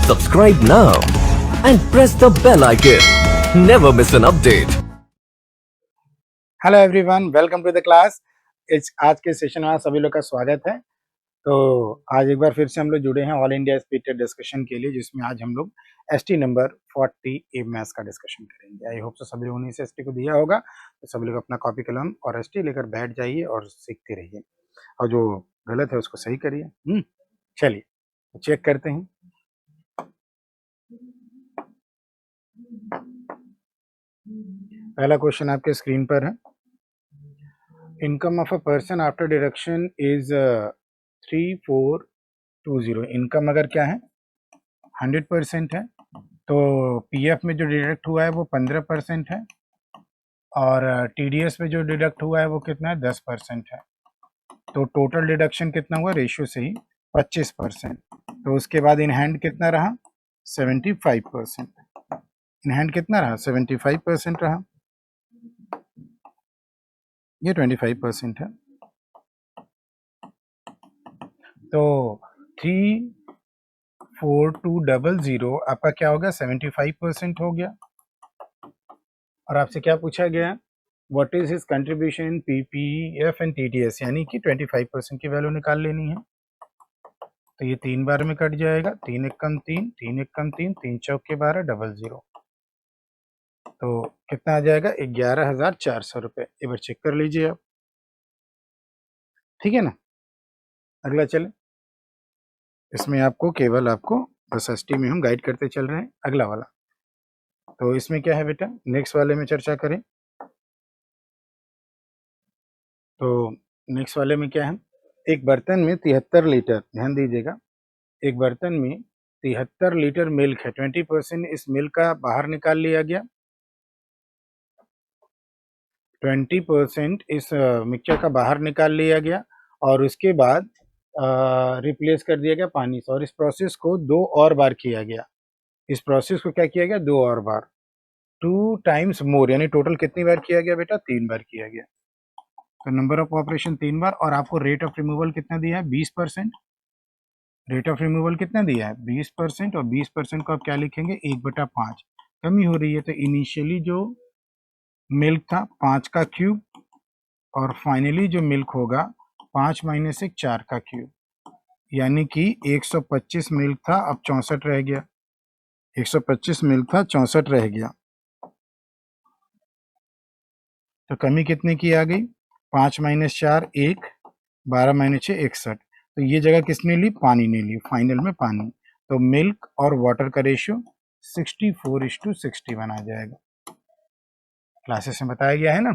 Subscribe now and press the bell icon. Never miss an update. Hello everyone, welcome to the class. आज के session में सभी लोग का स्वागत है। तो आज एक बार फिर से हम लोग जुड़े हैं all India speed test discussion के लिए, जिसमें आज हम लोग एसटी नंबर 40 ए मैथ्स का डिस्कशन करेंगे। आई होप सो सभी लोगों ने इस एसटी को दिया होगा, तो सभी लोग अपना कॉपी कलम और एसटी लेकर बैठ जाइए और सीखते रहिए, और जो गलत है उसको सही करिए। चलिए चेक करते हैं। पहला क्वेश्चन आपके स्क्रीन पर है। Income of a person after deduction is 3420। Income अगर क्या है 100% है, तो पीएफ में जो डिडक्ट हुआ है वो 15% है, और टीडीएस में जो डिडक्ट हुआ है वो कितना है 10% है। तो टोटल डिडक्शन कितना हुआ रेशियो से ही 25%। तो उसके बाद इन हैंड कितना रहा 75%। इन हैंड कितना रहा 75% रहा, ये 25% है। तो 34200 आपका क्या हो गया 75% हो गया। और आपसे क्या पूछा गया, what is his contribution in PPF and TDS, यानी कि 25% की वैल्यू निकाल लेनी है। तो ये 3 बार में कट जाएगा, 3 एकम 3, 3 एकम 3, 3 चौके 12, 00। तो कितना आ जाएगा 11,400 रुपये। एक बार चेक कर लीजिए आप, ठीक है ना। अगला चले, इसमें आपको केवल आपको बस एसटी में हम गाइड करते चल रहे हैं। अगला वाला, तो इसमें क्या है बेटा, नेक्स्ट वाले में चर्चा करें। तो नेक्स्ट वाले में क्या है, एक बर्तन में 73 लीटर, ध्यान दीजिएगा, एक बर्तन में 73 लीटर मिल्क है। 20% इस मिल्क का बाहर निकाल लिया गया, 20% इस मिक्सचर का बाहर निकाल लिया गया, और उसके बाद रिप्लेस कर दिया गया पानी से। और इस प्रोसेस को 2 और बार किया गया। इस प्रोसेस को क्या किया गया 2 और बार, 2 टाइम्स मोर, यानी टोटल कितनी बार किया गया बेटा 3 बार किया गया। तो नंबर ऑफ ऑपरेशन 3 बार, और आपको रेट ऑफ रिमूवल कितना दिया है 20%। रेट ऑफ रिमूवल कितना दिया है 20%, और 20% को आप क्या लिखेंगे 1/5। कमी हो रही है, तो इनिशियली जो मिल्क था 5 का क्यूब, और फाइनली जो मिल्क होगा 5 - 1 4 का क्यूब, यानी कि 125 मिल्क था, अब 64 रह गया। 125 मिल्क था 64 रह गया। तो कमी कितने की आ गई 5 - 4 1, 12 - 6 61। तो ये जगह किसने ली, पानी ने ली, फाइनल में पानी। तो मिल्क और वाटर का रेशियो 64:61 आ जाएगा। क्लासेस में बताया गया है ना,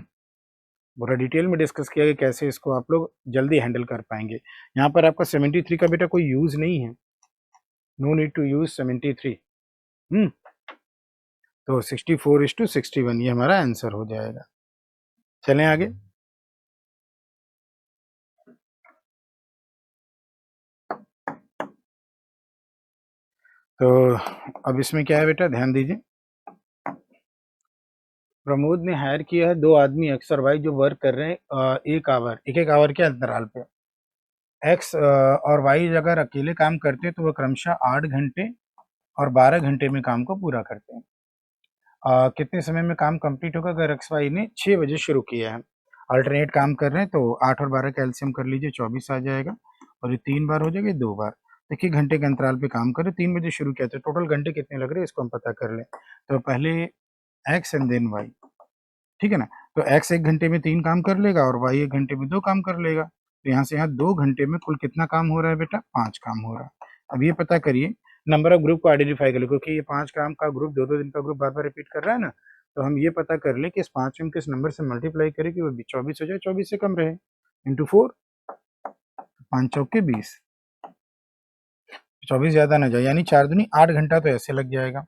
पूरा डिटेल में डिस्कस किया गया कैसे इसको आप लोग जल्दी हैंडल कर पाएंगे। यहाँ पर आपका 73 का बेटा कोई यूज नहीं है, नो नीड टू यूज 73। तो 64:61 ये हमारा आंसर हो जाएगा। चलें आगे। तो अब इसमें क्या है बेटा, ध्यान दीजिए। प्रमोद ने हायर किया है 2 आदमी एक्स और वाई जो वर्क कर रहे हैं एक आवर के अंतराल पे। एक्स और वाई अगर अकेले काम करते हैं तो वह क्रमशः 8 घंटे और 12 घंटे में काम को पूरा करते हैं। कितने समय में काम कंप्लीट होगा अगर एक्स वाई ने 6 बजे शुरू किया है। अल्टरनेट काम कर रहे हैं, तो 8 और 12 का एलसीएम कर लीजिए 24 आ जाएगा, और ये 3 बार हो जाएगा 2 बार। देखिए घंटे के अंतराल पे काम करें, 3 बजे शुरू किया, तो टोटल घंटे कितने लग रहे हैं इसको हम पता कर लें। तो पहले एक्स एंड देन वाई, ठीक है ना। तो एक्स 1 घंटे में 3 काम कर लेगा, और वाई 1 घंटे में 2 काम कर लेगा। तो यहाँ से यहाँ 2 घंटे में कुल कितना काम हो रहा है बेटा 5 काम हो रहा है। अब ये पता करिए, नंबर ऑफ ग्रुप को आइडेंटिफाई कर ले, क्योंकि ये 5 काम का ग्रुप 2-2 दिन का ग्रुप बार बार रिपीट कर रहा है ना। तो हम ये पता कर ले कि इस 5 में किस नंबर से मल्टीप्लाई करें कि वो 24 हो जाए, 24 से कम रहे, इंटू 4, 5 चौके 20, 24 ज्यादा ना जाए, यानी 4 दूनी 8 घंटा तो ऐसे लग जाएगा।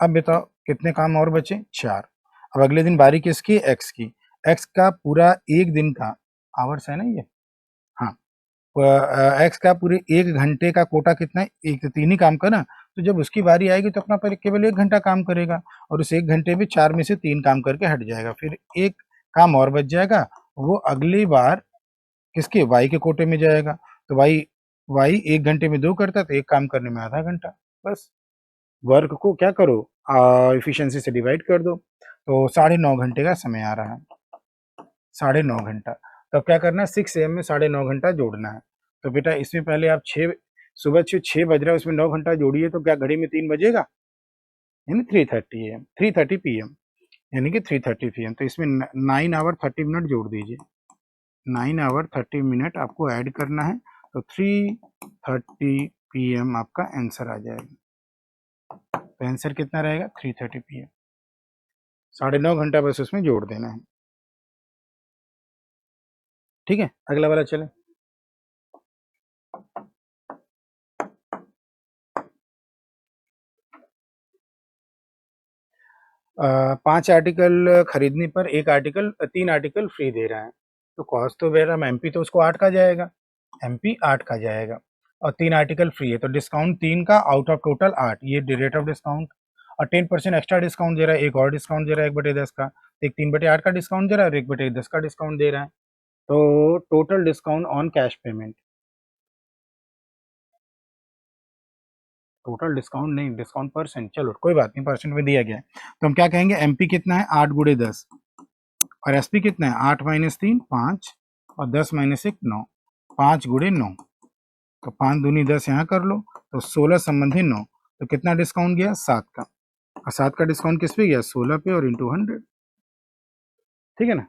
अब बताओ कितने काम और बचे 4। अब अगले दिन बारी किसकी एक्स की। एक्स का पूरा 1 दिन का आवर्स है ना ये, हाँ, एक्स का पूरे 1 घंटे का कोटा कितना है, एक तो 3 ही काम का ना। तो जब उसकी बारी आएगी तो अपना पर केवल 1 घंटा काम करेगा, और उस 1 घंटे में 4 में से 3 काम करके हट जाएगा, फिर 1 काम और बच जाएगा, वो अगली बार किसके वाई के कोटे में जाएगा। तो वाई वाई 1 घंटे में 2 करता है तो एक काम करने में आधा घंटा। बस वर्क को क्या करो, एफिशिएंसी से डिवाइड कर दो, तो 9.5 घंटे का समय आ रहा है, 9.5 घंटा। तो अब क्या करना है, 6 AM में 9.5 घंटा जोड़ना है। तो बेटा इसमें पहले आप सुबह 6 बज रहा है, उसमें 9 घंटा जोड़िए, तो क्या घड़ी में 3 बजेगा, यानी 3:30 AM, 3:30 PM, यानी कि 3:30 PM। तो इसमें 9 आवर 30 मिनट जोड़ दीजिए, 9 आवर 30 मिनट आपको ऐड करना है, तो 3:30 PM आपका आंसर आ जाएगा। तो आंसर कितना रहेगा, 3:30 PM। 9.5 घंटा बस उसमें जोड़ देना है। ठीक है, अगला वाला चले। पांच आर्टिकल खरीदने पर एक आर्टिकल 3 आर्टिकल फ्री दे रहा है, तो कॉस्ट तो मेरा एमपी तो उसको 8 का जाएगा, एमपी 8 का जाएगा, और 3 आर्टिकल फ्री है, तो डिस्काउंट 3 का आउट ऑफ टोटल 8, ये रेट ऑफ डिस्काउंट। और 10% एक्स्ट्रा डिस्काउंट दे रहा है, एक और डिस्काउंट दे रहा है 1/10 का, एक 3/8 का डिस्काउंट दे रहा है और 1/10 का डिस्काउंट दे रहा है। तो total discount on cash payment, total discount नहीं, डिस्काउंट परसेंट, चलो कोई बात नहीं, परसेंट में दिया गया है। तो हम क्या कहेंगे, एमपी कितना है 8 गुड़े 10, और एसपी कितना है 8 - 3 5, और 10 - 1 9, 5 गुड़े 9, तो 5 दूनी 10 यहाँ कर लो, तो 16 संबंधी 9, तो कितना डिस्काउंट गया 7 का, और 7 का डिस्काउंट किस पे गया 16 पे, और इंटू 100। ठीक है ना,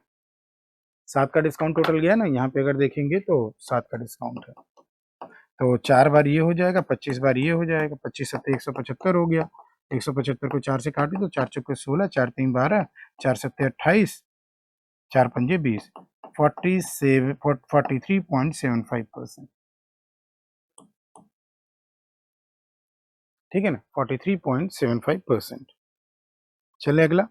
7 का डिस्काउंट टोटल गया ना, यहाँ पे अगर देखेंगे तो 7 का डिस्काउंट है, तो 4 बार ये हो जाएगा, 25 बार ये हो जाएगा, 25 सत्ते 175 हो गया, 175 को 4 से काट दो, 4 चौके 16, 4 3 12, 4 सत्ते 28, 4 पंजे 20, 43.75%। ठीक है ना, 43.75%। चले अगला।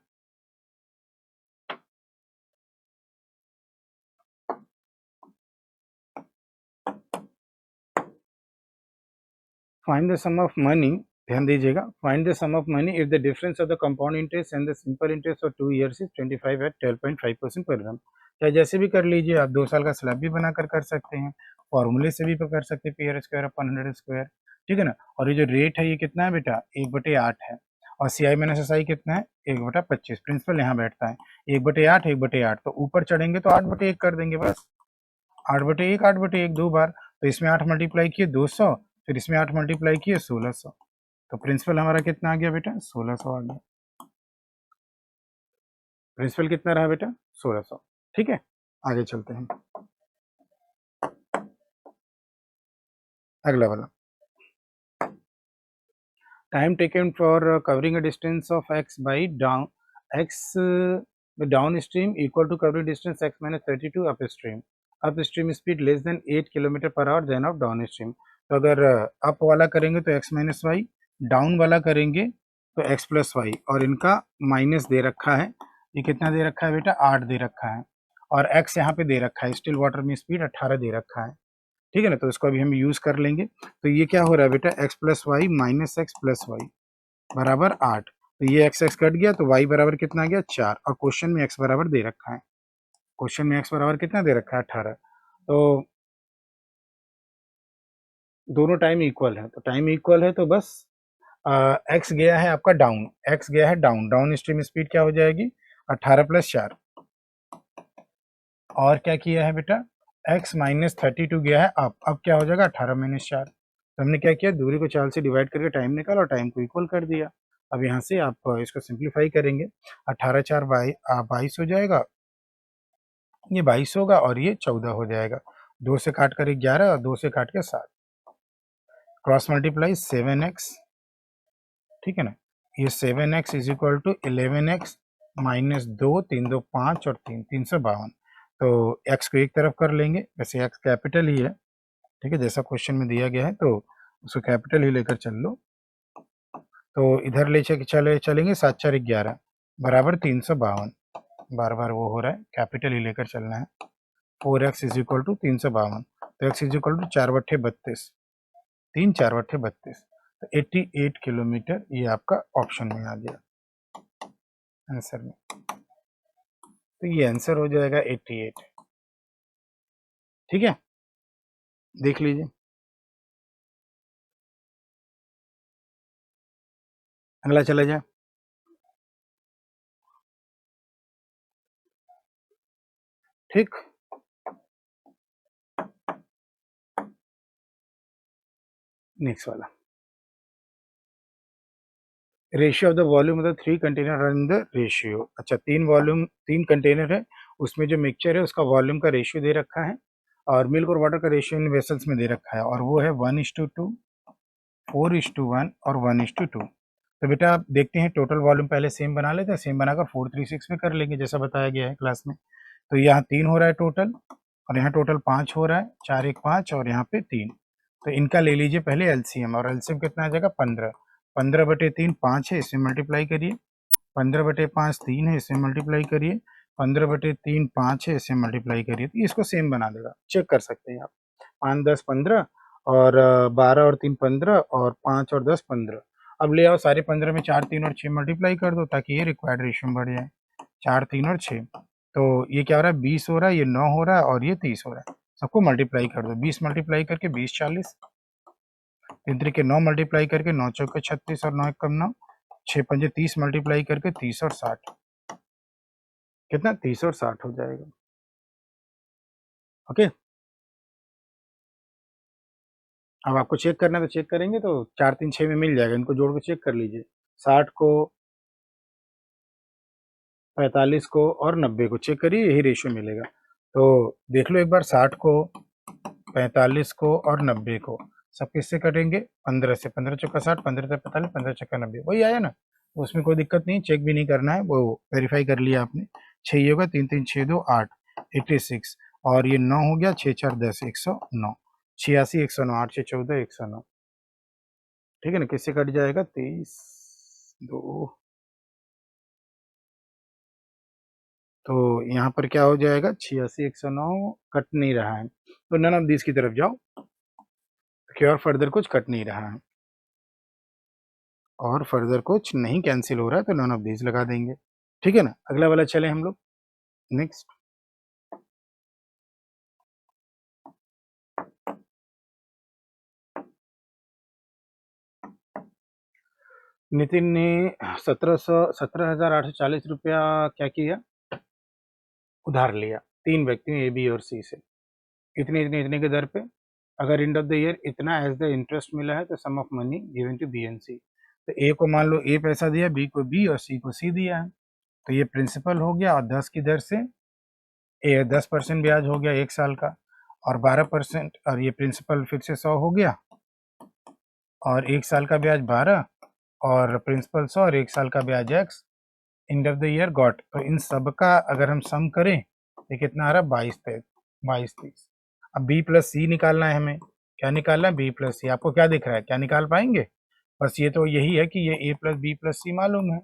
Find the sum of money, ध्यान दीजिएगा, find the sum of money if the difference of the compound interest and the simple interest for 2 years is 25 at 12.5% per annum। चाहे जैसे भी कर लीजिए, आप 2 साल का स्लैब भी बनाकर कर सकते हैं, फॉर्मूले से भी कर सकते हैं, P R square upon 100 square. ठीक है ना, और ये जो रेट है ये कितना है बेटा 1/8 है, और सी आई माइनस एस आई कितना है 1/25, प्रिंसिपल यहाँ बैठता है 1/8 1/8, तो ऊपर चढ़ेंगे तो 8/1 कर देंगे, बस 8/1 8/1 2 बार, तो इसमें 8 मल्टीप्लाई किए 200, फिर इसमें 8 मल्टीप्लाई किए 1600, तो प्रिंसिपल हमारा कितना आ गया बेटा 1600 आ गया, प्रिंसिपल कितना रहा बेटा 1600। ठीक है, आगे चलते हैं, अगला वाला। Time taken for covering a distance of x by down x down stream equal to covering distance x - 32 up stream, up stream speed less than 8 kilometre per hour then of down stream. तो अगर up वाला करेंगे तो x - y, down वाला करेंगे तो x + y, और इनका माइनस दे रखा है, ये कितना दे रखा है बेटा 8 दे रखा है, और x यहाँ पे दे रखा है, स्टिल वाटर में स्पीड 18 दे रखा है। ठीक है ना, तो इसको अभी हम यूज कर लेंगे, तो ये क्या हो रहा है बेटा x + y - x + y बराबर 8, तो ये x x कट गया, तो y बराबर कितना आ गया 4, और क्वेश्चन में x बराबर दे रखा है, क्वेश्चन में x बराबर कितना दे रखा है 18, तो दोनों टाइम इक्वल है, तो टाइम इक्वल है तो बस x गया है आपका डाउन, x गया है डाउन, डाउन स्ट्रीम स्पीड क्या हो जाएगी 18 + 4, और क्या किया है बेटा x - 32 गया है अब क्या हो जाएगा 18 - 4, तो हमने क्या किया दूरी को 4 से डिवाइड करके टाइम निकाला और टाइम को इक्वल कर दिया। अब यहाँ से आप इसको सिंप्लीफाई करेंगे, 18 4 22 हो जाएगा, ये 22 होगा और ये 14 हो जाएगा, 2 से काट कर 11 और 2 से काट के 7, क्रॉस मल्टीप्लाई 7x। ठीक है ना, ये 7x is equal to 11x - 2 3 2 5 और 3 352, तो x को एक तरफ कर लेंगे, वैसे x कैपिटल ही है, ठीक है, जैसा क्वेश्चन में दिया गया है तो उसको कैपिटल ही लेकर चल लो, तो इधर ले चलेंगे 7 4 11 बराबर 352, बार बार वो हो रहा है, कैपिटल ही लेकर चलना है, 4x इज इक्वल टू 352, तो x इज इक्वल टू 4/32, 3 4/32, तो 88 किलोमीटर ये आपका ऑप्शन में आ गया आंसर में, तो ये आंसर हो जाएगा 88। ठीक है, देख लीजिए। अगला चला जाए। ठीक, नेक्स्ट वाला, ratio of the volume of the 3 container in the ratio. अच्छा, 3 कंटेनर है, उसमें जो मिक्सचर है उसका वॉल्यूम का रेशियो दे रखा है और मिल्क और वाटर का रेशियो इन वेसल्स में दे रखा है और वो है 1:2, 4:1 और 1:2। तो बेटा आप देखते हैं टोटल वॉल्यूम पहले सेम बना लेते हैं, सेम बनाकर 436 में कर लेंगे जैसा बताया गया है क्लास में। तो यहाँ 3 हो रहा है टोटल और यहाँ टोटल 5 हो रहा है, 4 1 5 और यहाँ पे 3। तो इनका ले लीजिए पहले एलसीएम, और एलसीएम कितना आ जाएगा 15। 15/3 5 है, इसमें मल्टीप्लाई करिए। 15/5 3 है, इसमें मल्टीप्लाई करिए। 15/3 5 है, इसमें मल्टीप्लाई करिए। तो इसको सेम बना देगा, चेक कर सकते हैं आप। 5 10 15 और 12 और 3 15 और 5 और 10 15। अब ले आओ सारे 15 में 4 3 और 6 मल्टीप्लाई कर दो ताकि ये रिक्वायर्ड रेशियो बढ़ जाए। 4 3 और 6, तो ये क्या हो रहा है 20 हो रहा है, ये 9 हो रहा है और ये 30 हो रहा है। सबको मल्टीप्लाई कर दो, 20 मल्टीप्लाई करके 20 40, 3 3 के 9 मल्टीप्लाई करके 9 चौके 36 और 9 एकम 9, 6 पंजे 30 मल्टीप्लाई करके 30 और 60, कितना 30 और 60 हो जाएगा। ओके, अब आपको चेक करना है तो चेक करेंगे, तो 4 3 6 में मिल जाएगा, इनको जोड़ के चेक कर लीजिए। 60 को, 45 को और 90 को चेक करिए, यही रेशियो मिलेगा। तो देख लो एक बार, 60 को, 45 को और 90 को सब किससे कटेंगे 15 से। 15 चौका 60, 15 से 45, 15 चौका 90, वही आया ना। तो उसमें कोई दिक्कत नहीं, चेक भी नहीं करना है, वो वेरीफाई कर लिया आपने। 6 ये होगा, 3 3 6 2 8, 86 और ये 9 हो गया, 6 4 10 109, 86 109, 8 6 14 109। ठीक है ना, किससे कट जाएगा 23 2, तो यहाँ पर क्या हो जाएगा 86 109, कट नहीं रहा है तो नन ऑफ दिस की तरफ जाओ, कि और फर्दर कुछ कट नहीं रहा है और फर्दर कुछ नहीं कैंसिल हो रहा है तो नन ऑफ दिस लगा देंगे। ठीक है ना, अगला वाला चले हम लोग नेक्स्ट। नितिन ने 17,840 रुपया क्या किया, उधार लिया। 3 व्यक्ति ए बी और सी से, इतने इतने इतने के दर पे। अगर एंड ऑफ द ईयर इतना एज द इंटरेस्ट मिला है तो some of money given to B and C. तो ए को मान लो ए पैसा दिया, बी को बी और सी को सी दिया है। तो ये प्रिंसिपल हो गया और 10 की दर से 10% ब्याज हो गया 1 साल का, और 12%, और ये प्रिंसिपल फिर से 100 हो गया और 1 साल का ब्याज 12 और प्रिंसिपल 100 और 1 साल का ब्याज x। And of the year got, तो इन सब का अगर हम सम करें तो कितना आ रहा है 22 30। अब बी प्लस सी निकालना है हमें। क्या निकालना है, बी प्लस सी। आपको क्या दिख रहा है, क्या निकाल पाएंगे? बस ये तो यही है कि ये ए प्लस बी प्लस सी मालूम है,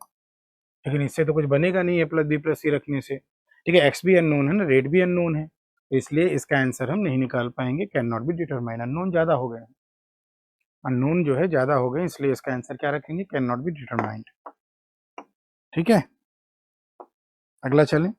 लेकिन इससे तो कुछ बनेगा नहीं ए प्लस बी प्लस सी रखने से। ठीक है, एक्स भी अननोन है ना, रेट भी अननोन है, तो इसलिए इसका आंसर हम नहीं निकाल पाएंगे, can not be determine. Unknown ज़्यादा हो गए, अननोन जो है ज़्यादा हो गए, इसलिए इसका आंसर क्या रखेंगे, कैन नॉट बी डिटरमाइंड। ठीक है, अगला चलें।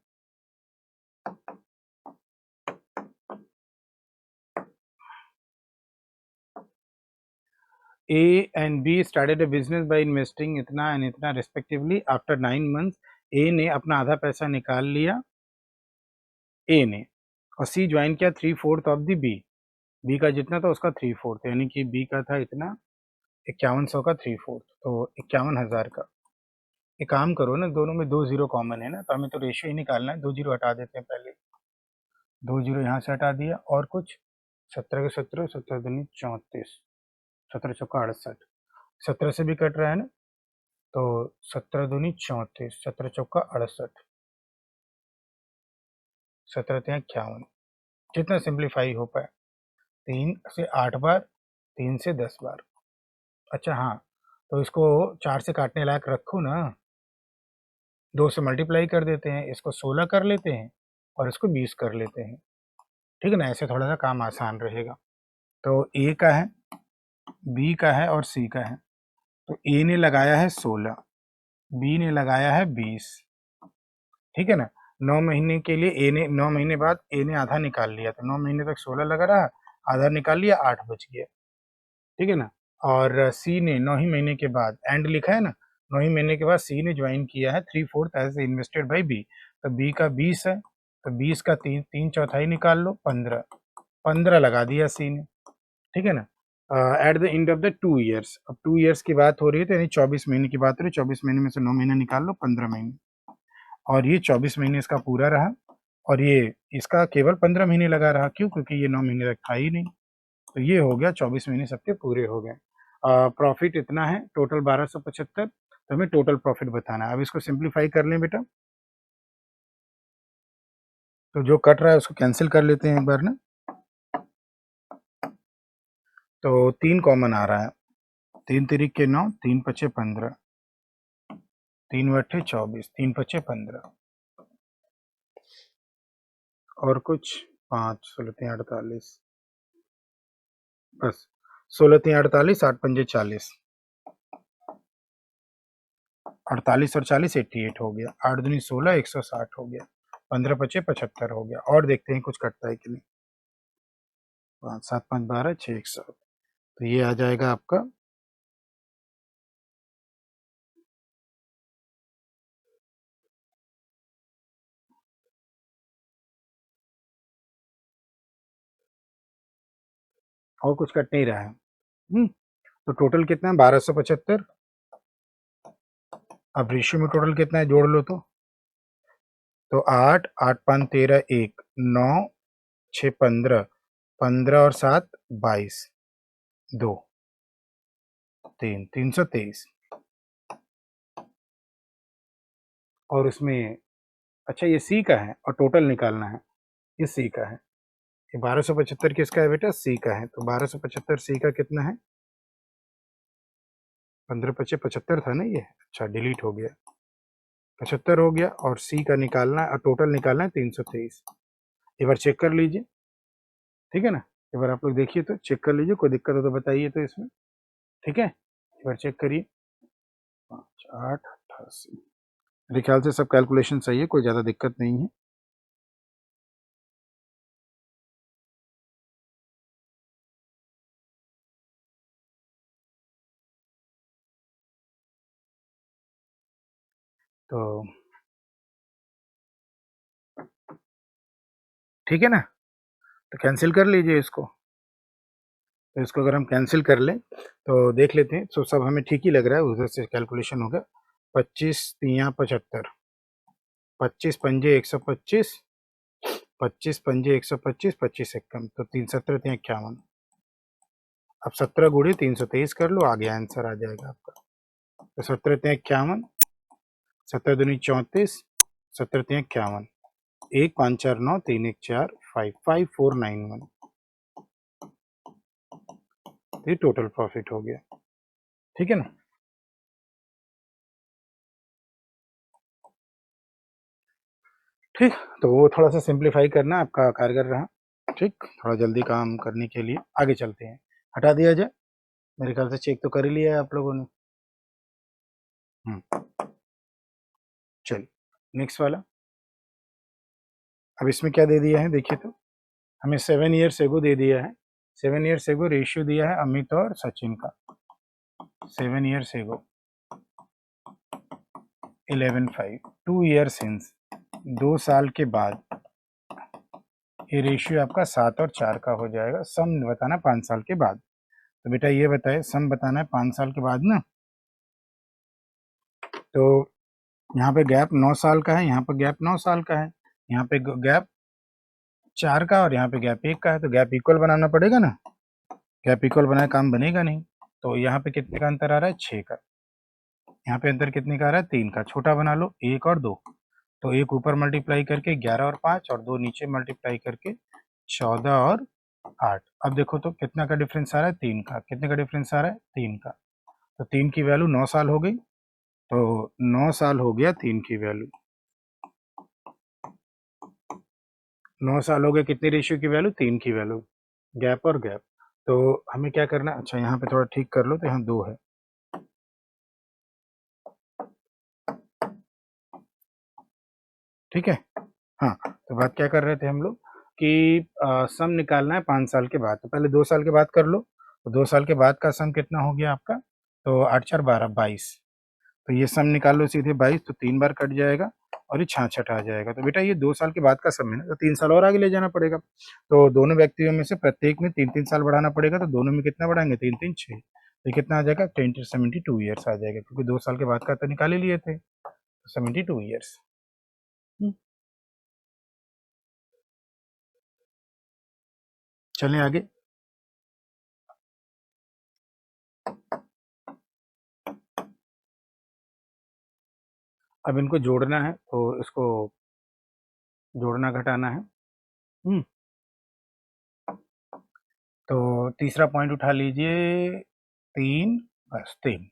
A and B started a business by investing इतना एंड इतना respectively. After 9 months, A ने अपना आधा पैसा निकाल लिया, A ने, और C ज्वाइन किया 3/4 ऑफ दी B। B का जितना था उसका 3/4, यानी कि B का था इतना 5100 का 3/4, तो 51,000 का। एक काम करो ना, दोनों में 2 जीरो कॉमन है ना, तो हमें तो रेशियो ही निकालना है। 2 जीरो हटा देते हैं पहले, 2 जीरो यहाँ से हटा दिया, और कुछ 17 के 17, 17 दूनी 34, 17 चौका 68, 17 से भी कट रहा है ना, तो 17 दूनी 34, 17 चौका 68, 17 तिया 51, जितना सिंप्लीफाई हो पाए। 3 से 8 बार, 3 से 10 बार। अच्छा हाँ, तो इसको 4 से काटने लायक रखो ना, 2 से मल्टीप्लाई कर देते हैं, इसको 16 कर लेते हैं और इसको 20 कर लेते हैं। ठीक है ना, ऐसे थोड़ा सा काम आसान रहेगा। तो ए का है, बी का है और सी का है। तो ए ने लगाया है 16, बी ने लगाया है 20। ठीक है ना, 9 महीने के लिए ए ने, 9 महीने बाद ए ने आधा निकाल लिया, तो 9 महीने तक 16 लगा रहा, आधा निकाल लिया, 8 बच गया। ठीक है ना, और सी ने 9 ही महीने के बाद, एंड लिखा है ना, 9 ही महीने के बाद सी ने ज्वाइन किया है 3/4 एज इन्वेस्टेड बाई बी, तो बी का 20 है, तो 20 का 3/4 निकाल लो, 15 लगा दिया सी ने, ठीक है ना। At the end of the 2 years, अब 2 ईयर्स की बात हो रही है तो यानी 24 महीने की बात हो रही है, 24 महीने में से 9 महीने निकाल लो, 15 महीने, और ये 24 महीने इसका पूरा रहा, और ये इसका केवल 15 महीने लगा रहा, क्यों? क्योंकि ये 9 महीने तक था ही नहीं, तो ये हो गया 24 महीने सबके पूरे हो गए। प्रॉफिट इतना है टोटल 1275, तो हमें टोटल प्रॉफिट बताना है। अब इसको सिंप्लीफाई कर लें बेटा, तो जो कट रहा है उसको कैंसिल कर लेते हैं एक बार ना, तो 3 कॉमन आ रहा है, 3 तिरिक के 9, 3 पचे 15, 3 वट्ठे 24, 3 पचे 15, और कुछ 5, 16 तीन 48, बस 16 तीन 48, 8 पंजे 40, 48 और 40 88 हो गया, 8 दूनी 16, 160 हो गया, 15 पचे 75 हो गया। और देखते हैं कुछ कटता है कि नहीं, 5 7 5 12 6 100, तो ये आ जाएगा आपका और कुछ कट नहीं रहा है। तो टोटल कितना है 1275, अब रेशियो में टोटल कितना है जोड़ लो, तो 8 8 5 13 1 9 6 15, 15 और 7 22, 2 3 323, और उसमें अच्छा ये सी का है और टोटल निकालना है, ये सी का है, ये 1275 किसका है बेटा? सी का है, तो 1275 सी का कितना है? 15 पचे 75 था ना ये, अच्छा डिलीट हो गया, 75 हो गया, और सी का निकालना है और टोटल निकालना है 323। एक बार चेक कर लीजिए, ठीक है ना, एक बार आप लोग देखिए तो चेक कर लीजिए, कोई दिक्कत हो तो बताइए तो इसमें, ठीक है, एक बार चेक करिए। 5 8 88, मेरे ख्याल से सब कैलकुलेशन सही है, कोई ज़्यादा दिक्कत नहीं है। तो ठीक है ना, तो कैंसिल कर लीजिए इसको, तो इसको अगर हम कैंसिल कर लें तो देख लेते हैं, तो सब हमें ठीक ही लग रहा है, उधर से कैलकुलेशन होगा। 25 तियाँ 75, 25 पंजे 125, 25 पंजे 125, 25 एकम, तो 3 17 तियाँ 51, अब 17 गुणे 323 कर लो, आ गया आंसर आ जाएगा आपका, तो 17 तियाँ 51, 17 दूनी 34, 17 तियाँ 51, 1 5 4 9 3 1 4 5 5 4 9 1, ये टोटल प्रॉफिट हो गया, ठीक है ना। ठीक, तो वो थोड़ा सा सिंप्लीफाई करना आपका कारगर रहा, ठीक, थोड़ा जल्दी काम करने के लिए आगे चलते हैं, हटा दिया जाए, मेरे ख्याल से चेक तो कर ही लिया है आप लोगों ने। चलिए नेक्स्ट वाला, अब इसमें क्या दे दिया है देखिए, तो हमें 7 ईयर्स एगो दे दिया है, 7 ईयर्स एगो रेशियो दिया है अमित और सचिन का, 7 ईयर्स एगो 11/5, 2 ईयर सिंस, 2 साल के बाद ये रेशियो आपका 7 और 4 का हो जाएगा, सम बताना 5 साल के बाद, तो बेटा ये बताए सम बताना है 5 साल के बाद ना, तो यहाँ पे गैप 9 साल का है, यहाँ पर गैप 9 साल का है, यहाँ पे गैप 4 का और यहाँ पे गैप 1 का है, तो गैप इक्वल बनाना पड़ेगा ना, गैप इक्वल बनाए काम बनेगा नहीं, तो यहाँ पे कितने का अंतर आ रहा है? 6 का, यहाँ पे अंतर कितने का आ रहा है? 3 का, छोटा बना लो 1 और 2, तो 1 ऊपर मल्टीप्लाई करके 11 और 5, और 2 नीचे मल्टीप्लाई करके 14 और 8, अब देखो तो कितना का डिफरेंस आ रहा है? 3 का, कितने का डिफरेंस आ रहा है? 3 का, तो 3 की वैल्यू 9 साल हो गई, तो 9 साल हो गया 3 की वैल्यू, 9 साल हो गए कितनी रेशियो की वैल्यू? 3 की वैल्यू, गैप और गैप, तो हमें क्या करना है? अच्छा यहाँ पे थोड़ा ठीक कर लो, तो यहाँ 2 है, ठीक है, हाँ, तो बात क्या कर रहे थे हम लोग कि सम निकालना है 5 साल के बाद, तो पहले 2 साल के बाद कर लो, तो 2 साल के बाद का सम कितना हो गया आपका? तो 8 4 12 22, तो ये सम निकालो सीधे 22, तो 3 बार कट जाएगा और ये 66 आ जाएगा। तो बेटा ये 2 साल के बाद का सम है ना, तो 3 साल और आगे ले जाना पड़ेगा। तो दोनों व्यक्तियों में से प्रत्येक में 3-3 साल बढ़ाना पड़ेगा, तो दोनों में कितना बढ़ाएंगे, 3-3 6, तो ये कितना आ जाएगा, 72 ईयर्स आ जाएगा, क्योंकि 2 साल के बाद का तो निकाल ही लिए थे, तो 72 ईयर्स। चलें आगे। अब इनको जोड़ना है, तो इसको जोड़ना घटाना है। तो तीसरा पॉइंट उठा लीजिए, 3, बस 3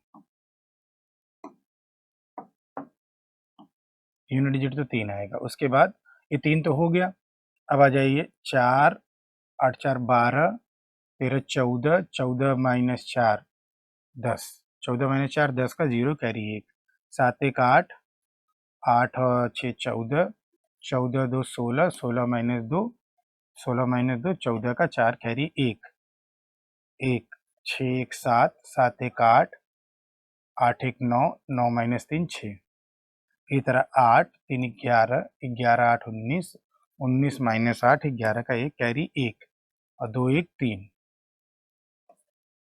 यूनिट डिजिट तो 3 आएगा। उसके बाद ये 3 तो हो गया, अब आ जाइए 4, 8 4 12, 13 14, 14 माइनस 4 10, 14 माइनस 4 10 का 0 कैरी 1, 7 1 8, 8 और 6 14, 14 2 16, 16 माइनस 2, 16 माइनस 2 14 का 4 कैरी 1, 1 6 1 7, 7 1 8, 8 1 9, 9 माइनस 3 6, इसी तरह 8 3 11, 11 8 19, 19 माइनस 8 11 का 1 कैरी 1 और 2 1 3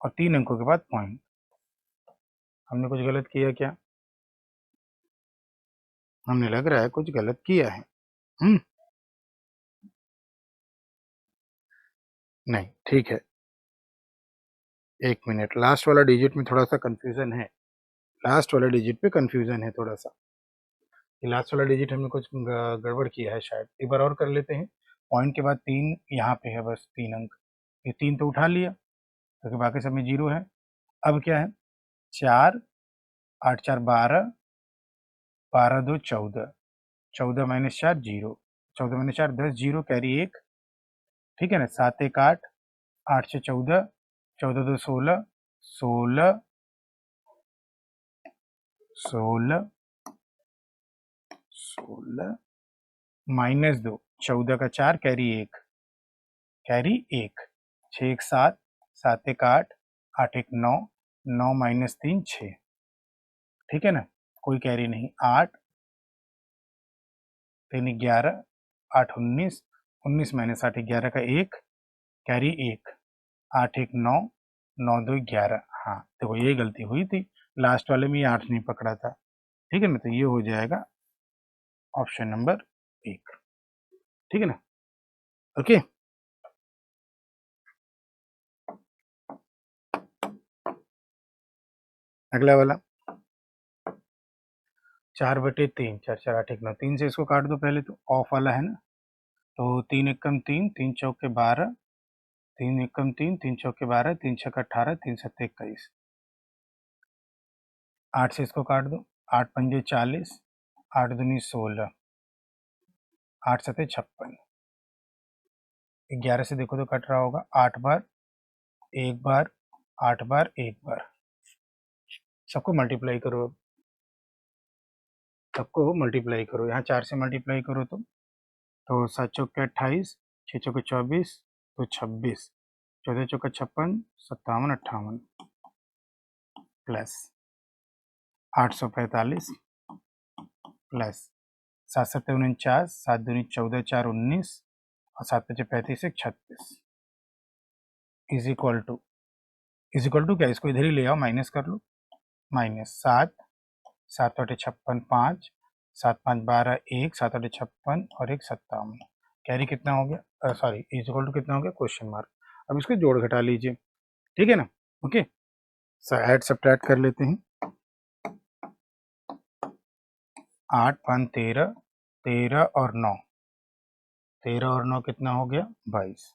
और 3 अंकों के बाद पॉइंट। हमने कुछ गलत किया क्या? हमने लग रहा है कुछ गलत किया है। नहीं, ठीक है। 1 मिनट, लास्ट वाला डिजिट में थोड़ा सा कंफ्यूजन है, लास्ट वाला डिजिट पे कंफ्यूजन है थोड़ा सा। ये लास्ट वाला डिजिट हमने कुछ गड़बड़ किया है शायद, एक बार और कर लेते हैं। पॉइंट के बाद 3 यहाँ पे है, बस 3 अंक, ये 3 तो उठा लिया, क्योंकि बाकी सब में 0 है। अब क्या है, 4 8 4 12, 12 2 14, 14 माइनस 4 0, 14 माइनस 4 10, 0 कैरी 1, ठीक है ना। 7 1 8, 8 6 14, 14 2 16, 16 16 16 माइनस 2, 14 का 4 कैरी 1, कैरी 1, 6 1 7, 7 1 8, 8 1 9, 9 माइनस 3 6, ठीक है ना, कोई कैरी नहीं। 8 3 11, 8 19, 19 माइनस 8 11 का 1 कैरी 1, 8 1 9, 9 2 11। हाँ, देखो यही गलती हुई थी, लास्ट वाले में ये 8 नहीं पकड़ा था, ठीक है ना। तो ये हो जाएगा ऑप्शन नंबर 1, ठीक है ना। ओके, अगला वाला 4/3, 4 4 8 1 9, 3 से इसको काट दो पहले, तो ऑफ वाला है ना, तो 3 एकम 3, 3 चौके 12, 3 एकम 3, 3 चौके 12, 3 छक्का 18, 3 सत्ते 21, 8 से इसको काट दो, 8 पंजे 40, 8 दूनी 16, 8 सत्ते 56, 11 से देखो तो कट रहा होगा, 8 बार, 1 बार, 8 बार, 1 बार, सबको मल्टीप्लाई करो, अब सबको मल्टीप्लाई करो, यहाँ 4 से मल्टीप्लाई करो तो 7 चौके 28, 6 चौके 24, तो 26, 14 चौका 56, 57 58, प्लस 845, प्लस 7 सत्ते 49, 7 दूनी 14, 4 19 और 7 पचे 35 1 36, इज इक्वल टू क्या, इसको इधर ही ले आओ, माइनस कर लो, माइनस 7, 7 बटे 56 5, 7 5 12 1, 7 बटे 56 और 1 57, कैरी कितना हो गया, सॉरी इज इक्वल टू कितना हो गया, क्वेश्चन मार्क। अब इसको जोड़ घटा लीजिए, ठीक है ना। ओके, ऐड सब्ट्रैक्ट कर लेते हैं। 8 5 13, 13 और 9, 13 और 9 कितना हो गया, 22,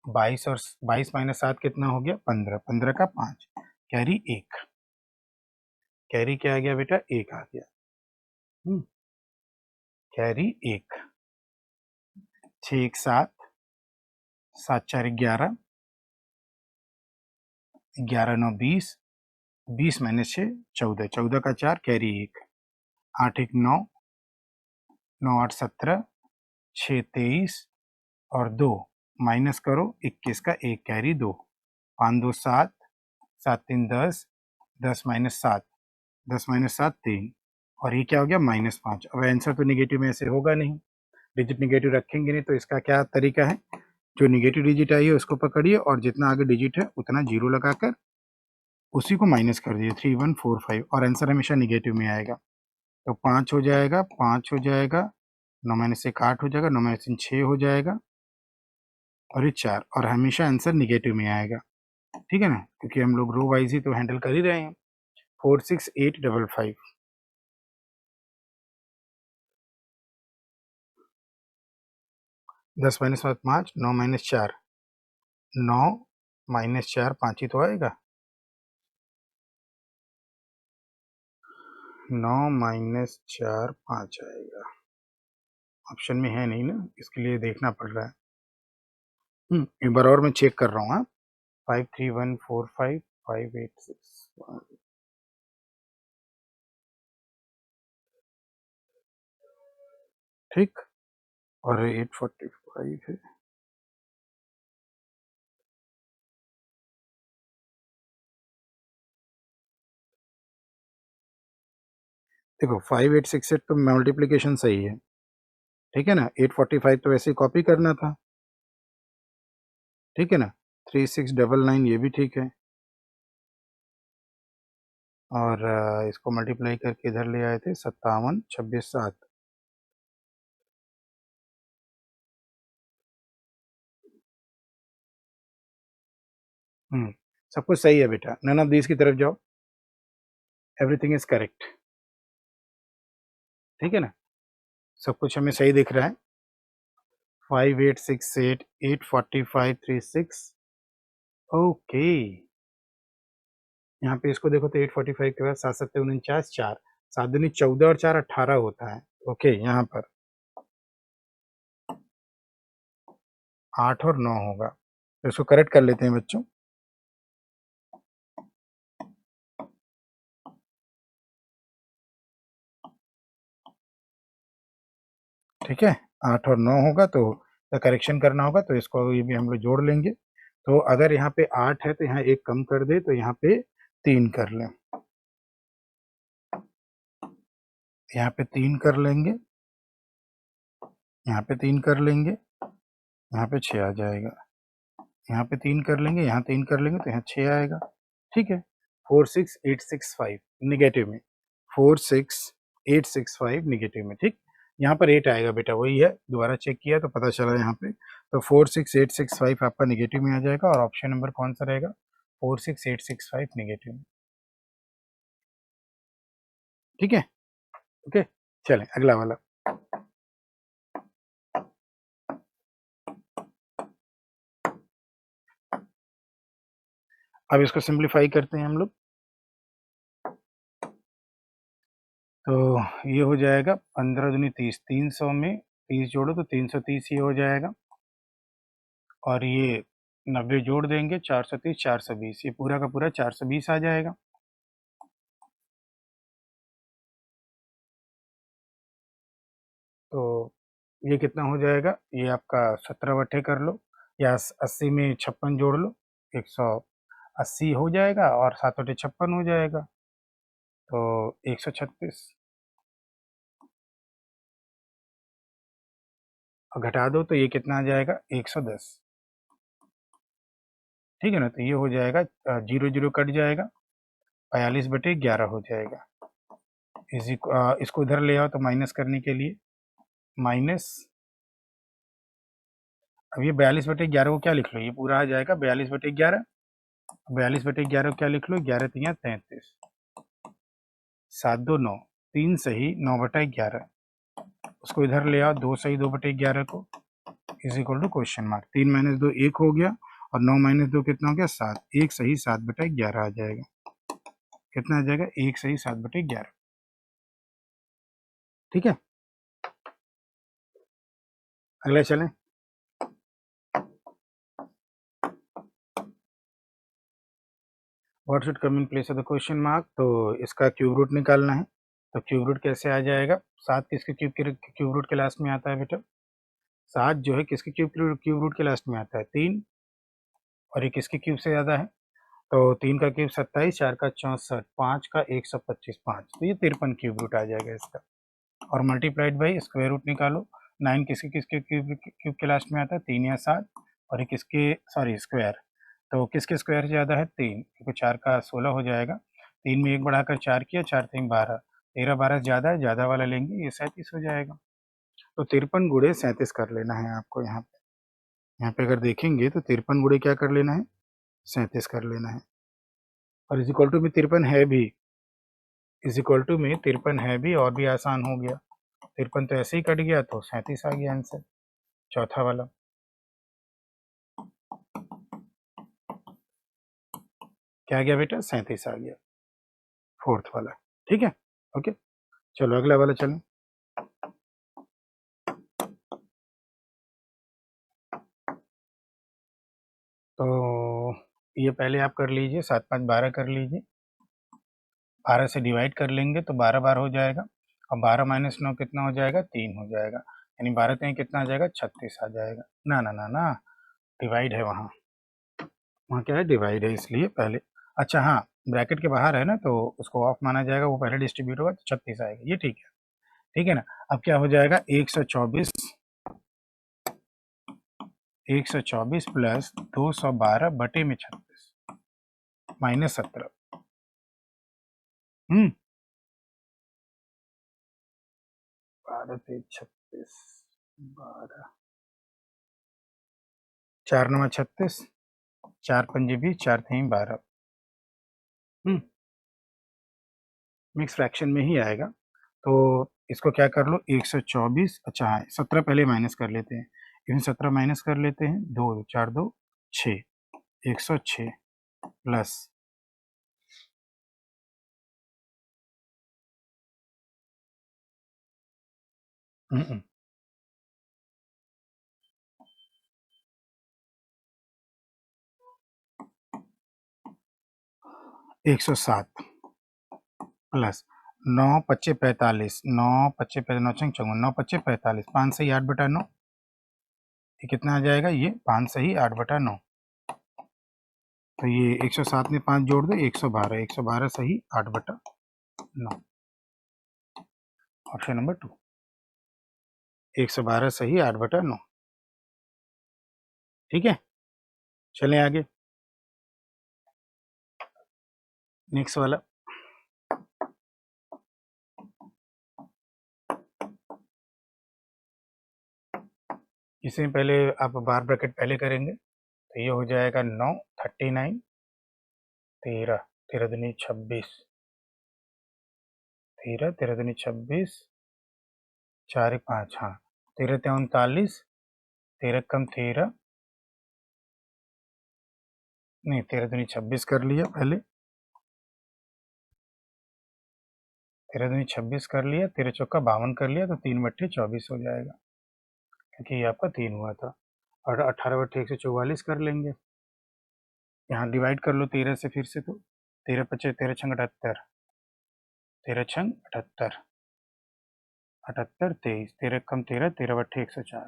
22 और 22 माइनस 7 कितना हो गया, 15, 15 का 5 कैरी 1, कैरी क्या आ गया बेटा, 1 आ गया, कैरी 1, 6 1 7, 7 4 11, 11 9 20, 20 माइनस 6 14, 14 का 4 कैरी 1, 8 1 9, 9 8 17, 6 23 और 2 माइनस करो 21 का 1 कैरी 2, 5 2 7, 7 3 10, 10 माइनस 7, 10 माइनस 7 3, और ये क्या हो गया -5। अब आंसर तो निगेटिव में ऐसे होगा नहीं, डिजिट निगेटिव रखेंगे नहीं, तो इसका क्या तरीका है, जो निगेटिव डिजिट आई है उसको पकड़िए और जितना आगे डिजिट है उतना जीरो लगाकर उसी को माइनस कर दिए 3 1 4 5, और आंसर हमेशा निगेटिव में आएगा। तो 5 हो जाएगा, 5 हो जाएगा, 9 माइनस 1 8 हो जाएगा, 9 माइनस 3 6 हो जाएगा, और ये 4, और हमेशा आंसर निगेटिव में आएगा। ठीक है ना, क्योंकि हम लोग रो वाइज ही तो हैंडल कर ही रहे हैं। 4 6 8 5 5, 10 माइनस 7 5, 9 माइनस 4, 9 माइनस 4 5 ही तो आएगा, 9 माइनस 4 5 आएगा। ऑप्शन में है नहीं ना, इसके लिए देखना पड़ रहा है। एक बार और मैं चेक कर रहा हूँ। हाँ, 5 3 1 4 5 5 8 6 1, ठीक, और 845 है। देखो 5868 तो मल्टीप्लिकेशन सही है, ठीक है ना, 845 तो वैसे ही कॉपी करना था, ठीक है ना, 3699 ये भी ठीक है, और इसको मल्टीप्लाई करके इधर ले आए थे 57 26 7। सब कुछ सही है बेटा, नन ऑफ दीज की तरफ जाओ, एवरीथिंग इज करेक्ट, ठीक है ना, सब कुछ हमें सही दिख रहा है। 5868 84536, ओके। यहाँ पे इसको देखो तो 845 के बाद 7 7 49 4, 7 दूनी 14 और 4 18 होता है, ओके। यहाँ पर 8 और 9 होगा, तो इसको करेक्ट कर लेते हैं बच्चों। ठीक है, 8 और 9 होगा तो करेक्शन करना होगा, तो इसको ये भी हम लोग जोड़ लेंगे। तो अगर यहाँ पे 8 है तो यहाँ एक कम कर दे, तो यहाँ पे 3 कर लें, यहाँ पे 3 कर लेंगे, यहाँ पे 3 कर लेंगे, यहाँ पे 6 आ जाएगा, यहाँ पे 3 कर लेंगे, यहाँ 3 कर लेंगे, तो यहाँ 6 आएगा, ठीक है। 46865 निगेटिव में, 46865 निगेटिव में, ठीक। यहाँ पर 8 आएगा बेटा, वही है, दोबारा चेक किया तो पता चला यहाँ पे। तो 46865 आपका निगेटिव में आ जाएगा, और ऑप्शन नंबर कौन सा रहेगा, 46865 निगेटिव में, ठीक है, ओके। चलें अगला वाला। अब इसको सिंप्लीफाई करते हैं हम लोग, तो ये हो जाएगा 15 दूनी 30, 300 में 30 जोड़ो तो 330 ये हो जाएगा, और ये 90 जोड़ देंगे, 430 420, ये पूरा का पूरा 420 आ जाएगा। तो ये कितना हो जाएगा, ये आपका 17 बटे कर लो, या 80 में 56 जोड़ लो, 180 हो जाएगा, और 7 बटे 56 हो जाएगा, तो 136, और घटा दो तो ये कितना आ जाएगा 110, ठीक है ना। तो ये हो जाएगा 0 0 कट जाएगा, 42 बटे 11 हो जाएगा। इसको इधर ले आओ तो माइनस करने के लिए माइनस, अब ये 42 बटे 11 को क्या लिख लो, ये पूरा आ जाएगा 42 बटे 11, 42 बटे 11 को क्या लिख लो, 11 3 33, 7 2 9, 3 सही 9 बटे 11, उसको इधर ले आओ, 2 सही 2 बटे 11 को, is equal to question mark, 3 minus 2 1 हो गया, और 9 माइनस 2 कितना हो गया 7, 1 सही 7 बटे 11 आ जाएगा, कितना आ जाएगा 1 सही 7 बटे 11, ठीक है। अगला चलें, what should come in place of the question mark, तो इसका क्यूब रूट निकालना है। तो क्यूब रूट कैसे आ जाएगा, 7 किसके क्यूब रूट के लास्ट में आता है बेटा, 7 जो है किसके क्यूब रूट के लास्ट में आता है 3, और ये किसके क्यूब से ज़्यादा है, तो 3 का क्यूब 27, 4 का 64, 5 का 125, 5, तो ये 53 क्यूब रूट आ जाएगा इसका। और मल्टीप्लाइड बाई स्क्वायर रूट निकालो। 9 किसके किसके क्यूब क्यूब के लास्ट में आता है, 3 या 7, और ये किसके, सॉरी स्क्वायर, तो किसके स्क्वायर ज़्यादा है, 3, क्योंकि 4 का 16 हो जाएगा। 3 में 1 बढ़ाकर 4 किया, 4 3 12, 13 12 ज़्यादा है, ज़्यादा वाला लेंगे, ये 37 हो जाएगा। तो 53 गुणे 37 कर लेना है आपको यहाँ पे। यहाँ पे अगर देखेंगे तो 53 गुणे क्या कर लेना है, 37 कर लेना है। और इज इक्वल टू में 53 है भी, इज इक्वल टू में 53 है भी, और भी आसान हो गया। 53 तो ऐसे ही कट गया, तो 37 आ गया आंसर, चौथा वाला। क्या आ गया बेटा, 37 आ गया, फोर्थ वाला। ठीक है, ओके, चलो अगला वाला चलें। तो ये पहले आप कर लीजिए, 7 5 12 कर लीजिए, 12 से डिवाइड कर लेंगे तो 12 बार हो जाएगा, और 12 माइनस 9 कितना हो जाएगा, 3 हो जाएगा, यानी 12 3 कितना आ जाएगा, 36 आ जाएगा। ना ना ना ना, डिवाइड है वहाँ, वहाँ क्या है, डिवाइड है, इसलिए पहले, अच्छा हाँ, ब्रैकेट के बाहर है ना, तो उसको ऑफ माना जाएगा, वो पहले डिस्ट्रीब्यूट होगा तो 36 आएगा, ये ठीक है ना। अब क्या हो जाएगा, 124 प्लस 212 बटे में 36 माइनस 17, 12 3 36, 12, 4 9 36, 4 पंजे 20, 4 3 12, मिक्स फ्रैक्शन में ही आएगा। तो इसको क्या कर लो, 124, अच्छा हाँ 17 पहले माइनस कर लेते हैं, इसमें 17 माइनस कर लेते हैं, 2 4 2 6, 106 प्लस 107 प्लस 9 25 45, 9 25 9 54, 9 25 45, 5 सही 8 बटा 9, ये कितना आ जाएगा, ये 5 सही 8 बटा 9, तो ये 107 में 5 जोड़ दो, 112, 112 सही 8 बटा 9, ऑप्शन नंबर 2, 112 सही 8 बटा 9। ठीक है, चलें आगे, नेक्स्ट वाला। इसमें पहले आप बार ब्रैकेट पहले करेंगे, तो ये हो जाएगा 9 39, 13 13 दूनी 26, 13 13 दूनी 26, 4 1 5, हाँ 13 39, 13 कम 13, नहीं 13 दूनी 26 कर लिया पहले, 13 दूनी 26 कर लिया, 13 चौका 52 कर लिया, तो 3 बट्टे 24 हो जाएगा, क्योंकि ये आपका 3 हुआ था। और 18 बट्टे 144 कर लेंगे, यहाँ डिवाइड कर लो 13 से फिर से, तो 13 पचे 13 छंग 78, 13 छंग 78, 78 23, 13 कम 13, 13 बट्टे 104,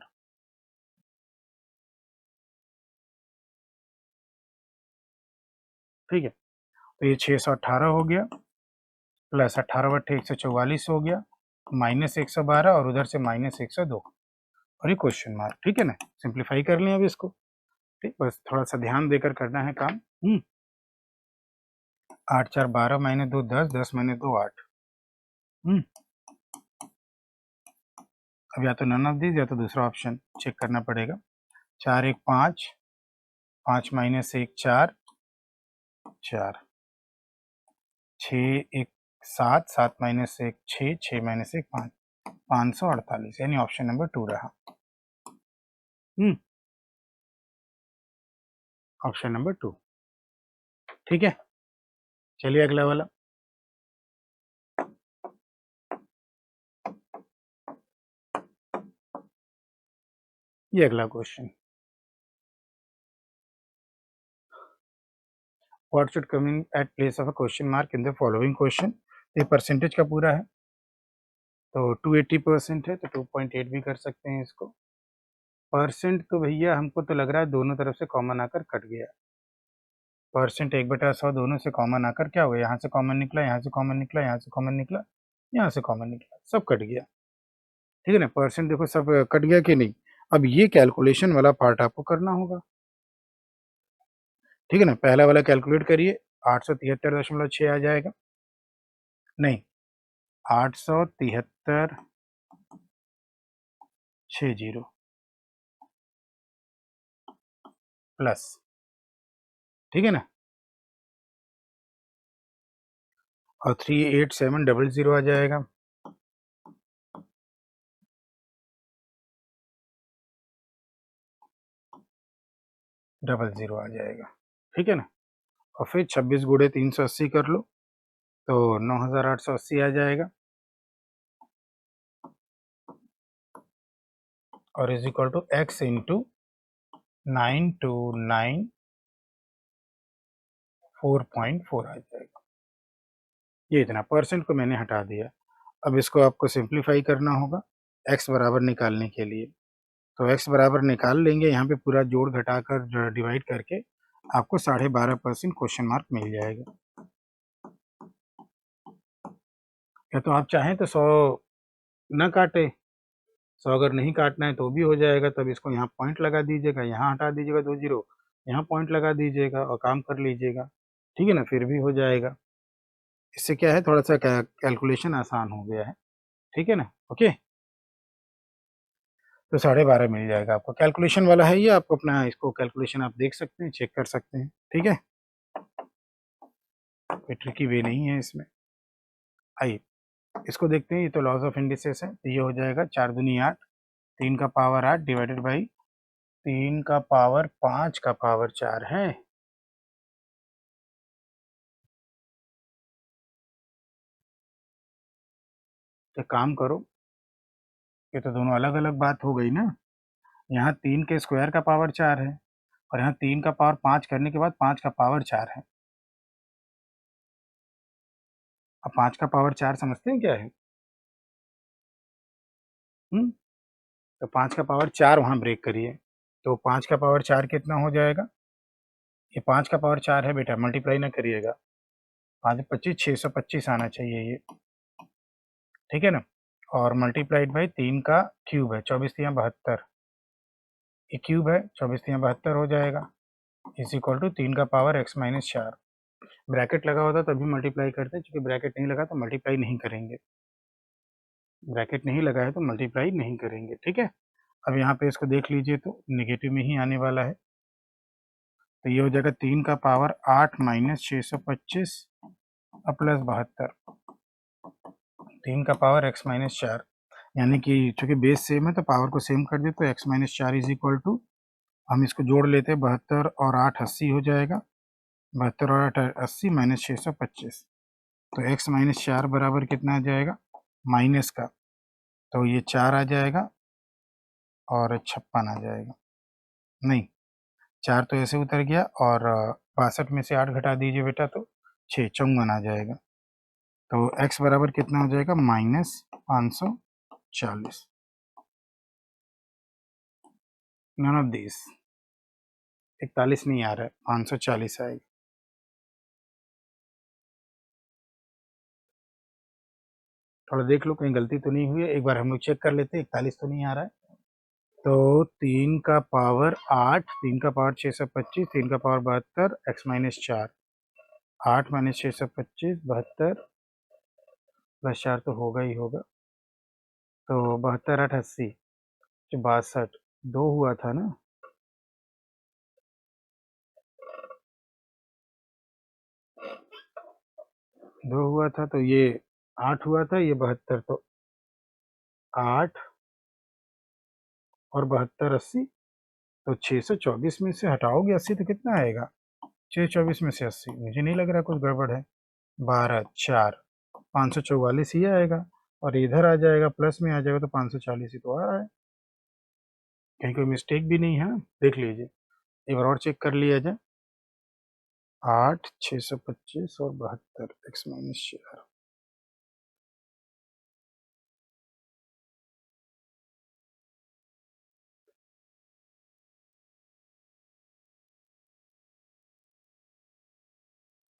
ठीक है, तो ये 618 हो गया, प्लस 18 बट्टे 144 हो गया, माइनस 112, और उधर से माइनस 102, और ये क्वेश्चन मार्क। ठीक है ना, सिंप्लीफाई कर लें अब इसको, ठीक, बस थोड़ा सा ध्यान देकर करना है काम। 8 4 12 माइनस 2 10, 10 माइनस 2 8, अब या तो नन ऑफ दिस या तो दूसरा ऑप्शन चेक करना पड़ेगा। 4 1 5, 5 माइनस 1 4, 4, 6 1 7, 7 माइनस 1 6, 6 माइनस 1 5, 548, यानी ऑप्शन नंबर 2 रहा, ऑप्शन नंबर 2। ठीक है, चलिए अगला वाला। ये अगला question, what should come in at place of a question mark in the following question, ये परसेंटेज का पूरा है, तो 280% है, तो 2.8 भी कर सकते हैं इसको। परसेंट तो भैया हमको तो लग रहा है दोनों तरफ से कॉमन आकर कट गया, परसेंट 1/100 दोनों से कॉमन आकर क्या हुआ, यहाँ से कॉमन निकला, यहाँ से कॉमन निकला, यहाँ से कॉमन निकला, यहाँ से कॉमन निकला, सब कट गया। ठीक है ना, परसेंट देखो सब कट गया कि नहीं। अब ये कैलकुलेशन वाला पार्ट आपको करना होगा। ठीक है ना, पहला वाला कैलकुलेट करिए, 873.6 आ जाएगा, नहीं 873.60 प्लस, ठीक है ना, और 38700 आ जाएगा, डबल जीरो आ जाएगा। ठीक है ना, और फिर 26 गुड़े 380 कर लो तो 9880 आ जाएगा, और is equal to x into 9294.4 आ जाएगा। ये इतना परसेंट को मैंने हटा दिया। अब इसको आपको सिंप्लीफाई करना होगा x बराबर निकालने के लिए। तो x बराबर निकाल लेंगे, यहाँ पे पूरा जोड़ घटाकर डिवाइड करके आपको 12.5% क्वेश्चन मार्क मिल जाएगा। या तो आप चाहें तो 100 न काटे, 100 अगर नहीं काटना है तो भी हो जाएगा, तब इसको यहाँ पॉइंट लगा दीजिएगा, यहाँ हटा दीजिएगा 2 जीरो, यहाँ पॉइंट लगा दीजिएगा और काम कर लीजिएगा। ठीक है ना, फिर भी हो जाएगा। इससे क्या है, थोड़ा सा कैलकुलेशन आसान हो गया है। ठीक है ना, ओके। तो 12.5 मिल जाएगा आपको, कैलकुलेशन वाला है ये, आपको अपना इसको कैलकुलेशन आप देख सकते हैं, चेक कर सकते हैं। ठीक है, कोई ट्रिकी वे नहीं है इसमें। आइए इसको देखते हैं, ये तो लॉज ऑफ इंडिसेस है, तो ये हो जाएगा 4 दूनी 8, 3 का पावर 8 डिवाइडेड बाई 3 का पावर 5 का पावर 4 है। तो काम करो, ये तो दोनों अलग अलग बात हो गई ना। यहाँ 3 के स्क्वायर का पावर 4 है, और यहाँ 3 का पावर 5 करने के बाद 5 का पावर 4 है। अब 5 का पावर 4 समझते हैं क्या है? हम्म, तो 5 का पावर 4 वहाँ ब्रेक करिए, तो 5 का पावर 4 कितना हो जाएगा? ये 5 का पावर 4 है बेटा, मल्टीप्लाई ना करिएगा, 5 25 625 आना चाहिए ये। ठीक है ना, और मल्टीप्लाइड बाई 3 का क्यूब है, 24 3 72, ये क्यूब है, 24 3 72 हो जाएगा, इज इक्वल टू 3 का पावर x माइनस 4। ब्रैकेट लगा होता तभी मल्टीप्लाई करते, क्योंकि ब्रैकेट नहीं लगा तो मल्टीप्लाई नहीं करेंगे, ब्रैकेट नहीं लगा है तो मल्टीप्लाई नहीं करेंगे। ठीक है, अब यहाँ पे इसको देख लीजिए तो निगेटिव में ही आने वाला है, तो ये हो जाएगा 3 का पावर 8 माइनस 625 प्लस 72, 3 का पावर x माइनस 4, यानी कि चूंकि बेस सेम है तो पावर को सेम कर दे, तो x minus 4 is equal to, हम इसको जोड़ लेते हैं, 72 और 8 80 हो जाएगा, 72 और 8 80 माइनस 625, तो x माइनस 4 बराबर कितना आ जाएगा, माइनस का, तो ये 4 आ जाएगा और 56 आ जाएगा, नहीं 4 तो ऐसे उतर गया, और 62 में से 8 घटा दीजिए बेटा तो 6 54 आ जाएगा, तो x बराबर कितना हो जाएगा, माइनस 540, नन ऑफ दिस, 41 नहीं आ रहा है, 540 आएगा। थोड़ा देख लो कहीं गलती तो नहीं हुई है, एक बार हम लोग चेक कर लेते हैं, 41 तो नहीं आ रहा है। तो 3 का पावर 8, 3 का पावर 625, 3 का power 72, x minus 4, 8 minus 625, 72 plus 4 तो होगा ही होगा, तो 72 8 80, 62 2 हुआ था ना, 2 हुआ था, तो ये 8 हुआ था, ये 72, तो 8 और 72 80, तो 624 में से हटाओगे 80 तो कितना आएगा, 624 में से 80, मुझे नहीं लग रहा कुछ गड़बड़ है, 12 4 544 ही आएगा, और इधर आ जाएगा प्लस में आ जाएगा, तो 540 ही तो आ रहा है, कहीं कोई मिस्टेक भी नहीं है ना, देख लीजिए एक बार और चेक कर लिया जाए, 8 625 और 72 x माइनस 4।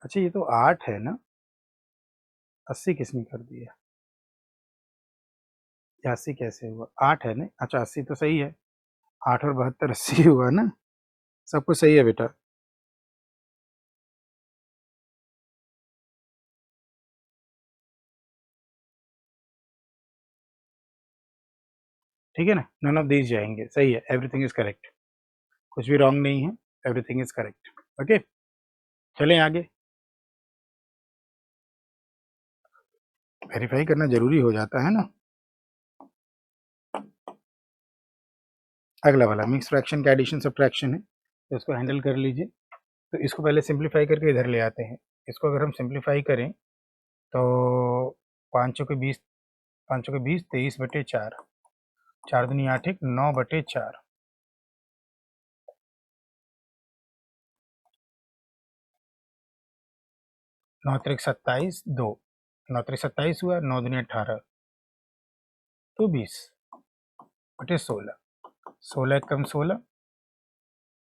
अच्छा ये तो 8 है ना, 80 किसने कर दिया, ये 80 कैसे हुआ, 8 है ना, अच्छा 80 तो सही है, 8 और 72 80 हुआ ना, सब कुछ सही है बेटा। ठीक है ना, नन ऑफ दीज जाएंगे, सही है, एवरीथिंग इज करेक्ट, कुछ भी रॉन्ग नहीं है, एवरीथिंग इज करेक्ट। ओके, चलें आगे। वेरीफाई करना जरूरी हो जाता है ना। अगला वाला मिक्स फ्रैक्शन का एडिशन सब्ट्रैक्शन है, तो इसको हैंडल कर लीजिए। तो इसको पहले सिंप्लीफाई करके इधर ले आते हैं। इसको अगर हम सिंप्लीफाई करें तो 5 के 20, 5 के 20 23/4, 4 दूनी 8 1 9/4, 9 3 27 2, 9 3 27 हुआ, 9 दूनी 18 तो 20/16, 16 1 कम 16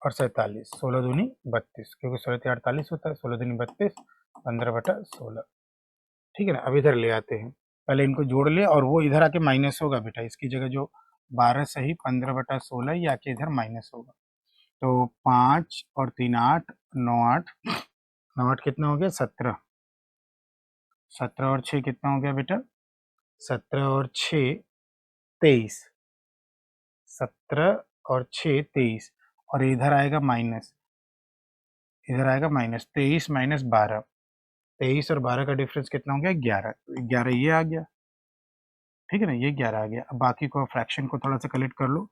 और 47, 16 दूनी 32, क्योंकि 16 3 48 होता है, 16 दूनी 32, 15/16। ठीक है ना, अब इधर ले आते हैं, पहले इनको जोड़ ले और वो इधर आके माइनस होगा बेटा, इसकी जगह जो 12 सही 15/16 ये आके इधर माइनस होगा। तो 5 और 3 8, 9 8, 9 8 कितना हो गया 17, 17 और 6 कितना हो गया बेटा, 17 और 6 23, 17 और 6 23, और इधर आएगा माइनस, इधर आएगा माइनस 23 - 12, 23 और 12 का डिफरेंस कितना हो गया 11, 11 ये आ गया। ठीक है ना, ये 11 आ गया। अब बाकी को फ्रैक्शन को थोड़ा सा कलेक्ट कर लो,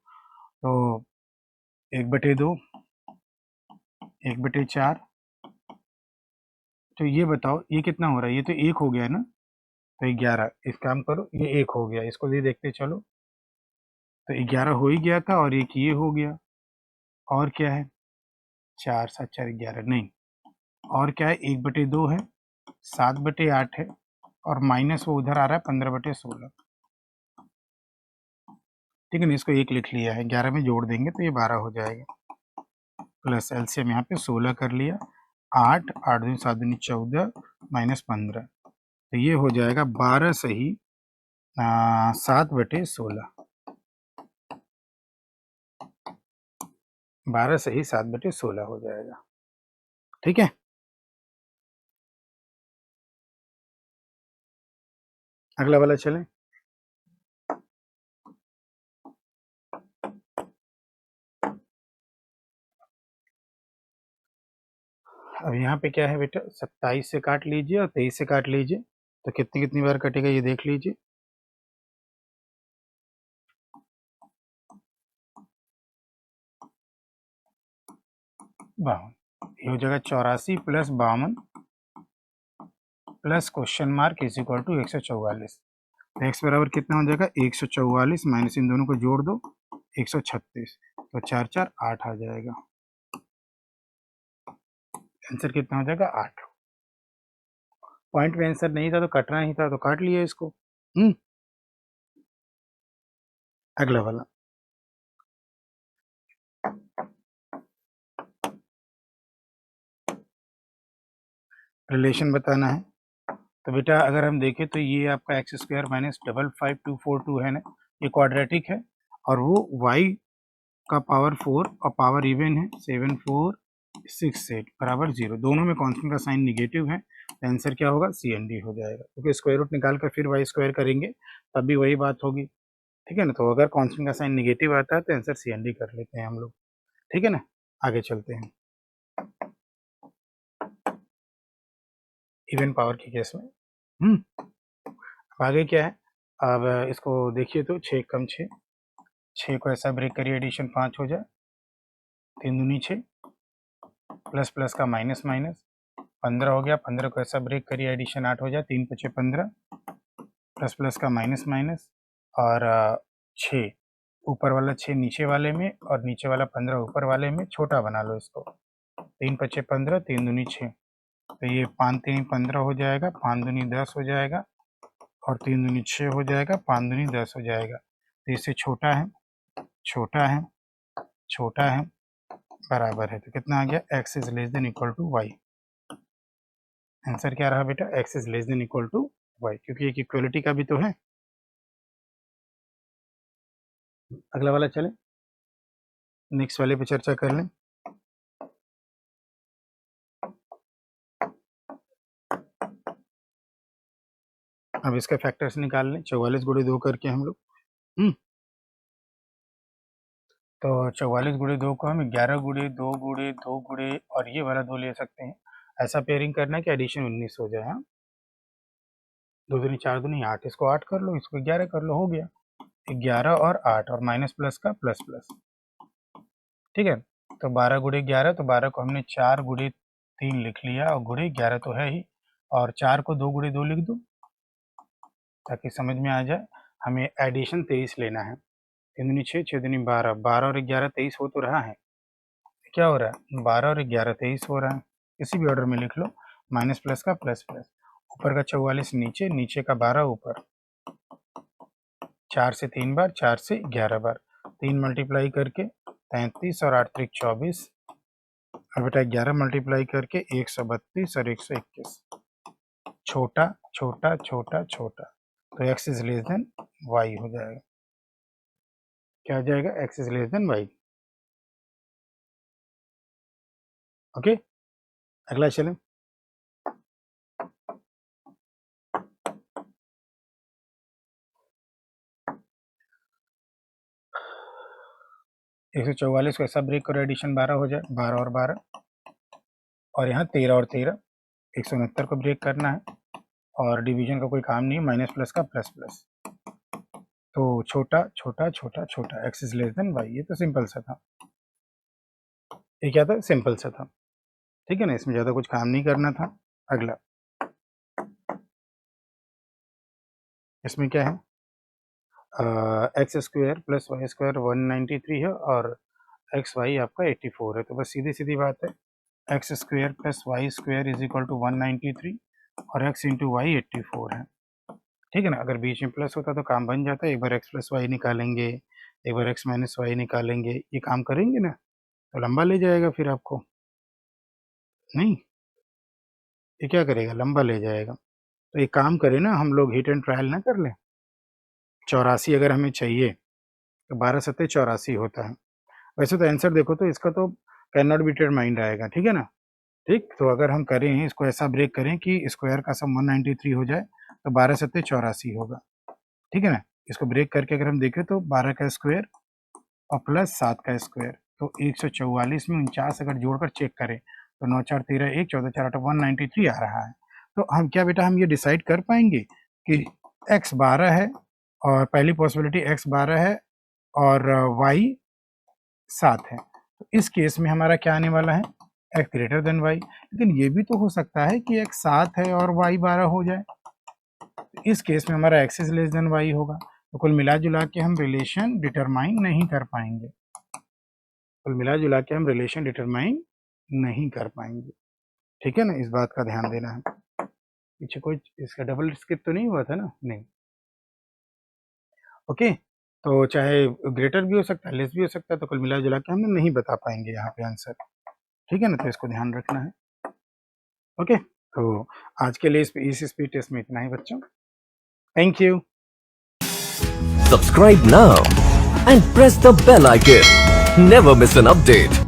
तो 1/2, 1/4, तो ये बताओ ये कितना हो रहा है, ये तो 1 हो गया ना, तो 11, इस काम करो ये 1 हो गया, इसको भी देखते चलो, तो 11 हो ही गया था और एक ये हो गया, और क्या है 4 7 4 11 नहीं, और क्या है 1/2 है, 7/8 है, और माइनस वो उधर आ रहा है 15/16। ठीक है ना, इसको 1 लिख लिया है, 11 में जोड़ देंगे तो ये 12 हो जाएगा, प्लस एलसीएम यहाँ पे 16 कर लिया, 8 8 दूनी 7 दूनी 14 -15, तो ये हो जाएगा 12 सही 7/16, 12 सही 7/16 हो जाएगा। ठीक है, अगला वाला चलें। अब यहाँ पे क्या है बेटा, 27 से काट लीजिए और 23 से काट लीजिए, तो कितनी कितनी बार कटेगा ये देख लीजिए। 52, ये हो जाएगा 84 + 52 plus question mark is equal to 144, तो x बराबर कितना हो जाएगा 144, माइनस इन दोनों को जोड़ दो 136, तो 4 4 8 आ जाएगा, आंसर कितना हो जाएगा 8। पॉइंट में आंसर नहीं था तो कटना ही था, तो काट लिया इसको। अगला वाला, रिलेशन बताना है। तो बेटा अगर हम देखें तो ये आपका x² - 55242 है ना, ये क्वाड्रेटिक है, और वो y का पावर 4 और पावर इवन है 7 4 6 8 बराबर 0, दोनों में कांस्टेंट का साइन निगेटिव है, तो आंसर क्या होगा CND हो जाएगा, क्योंकि स्क्वायर रूट निकाल कर फिर y² करेंगे तब भी वही बात होगी। ठीक है ना, तो अगर कांस्टेंट का साइन निगेटिव आता है तो आंसर CND कर लेते हैं हम लोग। ठीक है ना, आगे चलते हैं इवन पावर के केस में। अब आगे क्या है, अब इसको देखिए तो 6 कम 6, 6 को ऐसा ब्रेक करिए एडिशन 5 हो जाए, 3 दूनी 6, प्लस प्लस का माइनस माइनस 15 हो गया, 15 को ऐसा ब्रेक करिए एडिशन 8 हो जाए, 3 5 15, प्लस प्लस का माइनस माइनस, और 6 ऊपर वाला 6 नीचे वाले में और नीचे वाला 15 ऊपर वाले में, छोटा बना लो इसको, 3 5 15, 3 दूनी 6, तो ये 5 3 15 हो जाएगा, 5 दूनी 10 हो जाएगा, और 3 दूनी 6 हो जाएगा, 5 दूनी 10 हो जाएगा, तो इससे छोटा है, छोटा है, छोटा है, बराबर है, तो कितना आ गया x is less than equal to y। Answer क्या रहा बेटा, x is less than equal to y, क्योंकि एक इक्वलिटी का भी तो है। अगला वाला चले, नेक्स्ट वाले पे चर्चा कर लें। अब इसका फैक्टर्स निकाल लें, 44 गुणे 2 करके हम लोग। तो 44 गुणे 2 को हम 11 गुणे 2 गुणे 2 गुणे और ये वाला 2 ले सकते हैं। ऐसा पेयरिंग करना है कि एडिशन 19 हो जाए। हाँ, 2 दूनी 4 दूनी 8, इसको 8 कर लो, इसको 11 कर लो, हो गया 11 और 8 और माइनस प्लस का प्लस प्लस, ठीक है। तो 12 गुणे 11, तो 12 को हमने 4 गुणे 3 लिख लिया और गुणे 11 तो है ही, और 4 को 2 गुणे 2 लिख दो ताकि समझ में आ जाए। हमें एडिशन 23 लेना है। 3 दूनी 6, 6 दूनी 12, 12 और 11 23 हो तो रहा है। क्या हो रहा है, 12 और 11 23 हो रहा है। किसी भी ऑर्डर में लिख लो, माइनस प्लस का प्लस प्लस, ऊपर का 44 नीचे, नीचे का 12 ऊपर, 4 से 3 बार, 4 से 11 बार, 3 मल्टीप्लाई करके 33 और 8 त्रिक 24, और बेटा 11 मल्टीप्लाई करके 132 और 121, छोटा छोटा छोटा छोटा, तो x is less then y हो जाएगा। क्या हो जाएगा, x is less then y। Okay, अगला चलें। एक सौ 44 को ऐसा ब्रेक करो, एडिशन 12 हो जाए, 12 और 12, और यहाँ 13 और 13, 169 को ब्रेक करना है और डिवीजन का कोई काम नहीं, माइनस प्लस का प्लस प्लस, तो छोटा छोटा छोटा छोटा, x is less then y। ये तो सिंपल सा था, ये क्या था, सिंपल सा था, ठीक है ना, इसमें ज़्यादा कुछ काम नहीं करना था। अगला, इसमें क्या है, x square plus y square 193 है और एक्स वाई आपका 84 है, तो बस सीधी सीधी बात है, x square plus y square is equal to 193 और एक्स इंटू वाई 84 है, ठीक है ना। अगर बीच में प्लस होता तो काम बन जाता है, एक बार एक्स प्लस वाई निकालेंगे, एक बार एक्स माइनस वाई निकालेंगे, ये काम करेंगे ना तो लंबा ले जाएगा, फिर आपको नहीं, ये क्या करेगा, लंबा ले जाएगा। तो एक काम करें ना, हम लोग हिट एंड ट्रायल ना कर लें। 84 अगर हमें चाहिए तो 12 सत्ते 84 होता है। वैसे तो आंसर देखो तो इसका तो कैन नॉट बी डिटरमाइंड आएगा, ठीक है ना। ठीक, तो अगर हम करें इसको ऐसा ब्रेक करें कि स्क्वायर का सम 193 हो जाए, तो 12 सत्ते 84 होगा, ठीक है ना। इसको ब्रेक करके अगर हम देखें तो 12 का स्क्वायर और प्लस 7 का स्क्वायर, तो 144 में 49 अगर जोड़कर चेक करें तो 9 4 13 1 14 4 8 193 आ रहा है। तो हम क्या बेटा, हम ये डिसाइड कर पाएंगे कि x 12 है, और पहली पॉसिबिलिटी x 12 है और y 7 है, तो इस केस में हमारा क्या आने वाला है, x ग्रेटर देन y। लेकिन ये भी तो हो सकता है कि x 7 है और y 12 हो जाए, तो इस केस में हमारा x is less then y होगा। तो कुल मिला जुला के हम रिलेशन डिटरमाइन नहीं कर पाएंगे, कुल मिला जुला के हम रिलेशन डिटरमाइन नहीं कर पाएंगे, ठीक है ना, इस बात का ध्यान देना है। पीछे कोई इसका डबल स्किप तो नहीं हुआ था ना, नहीं। ओके, तो चाहे ग्रेटर भी हो सकता है, लेस भी हो सकता है, तो कुल मिला जुला के हम नहीं बता पाएंगे यहाँ पे आंसर, ठीक है ना, तो इसको ध्यान रखना है। ओके, तो आज के लिए इस स्पीड टेस्ट में इतना ही बच्चों, thank you. Subscribe now and press the bell icon. Never miss an update.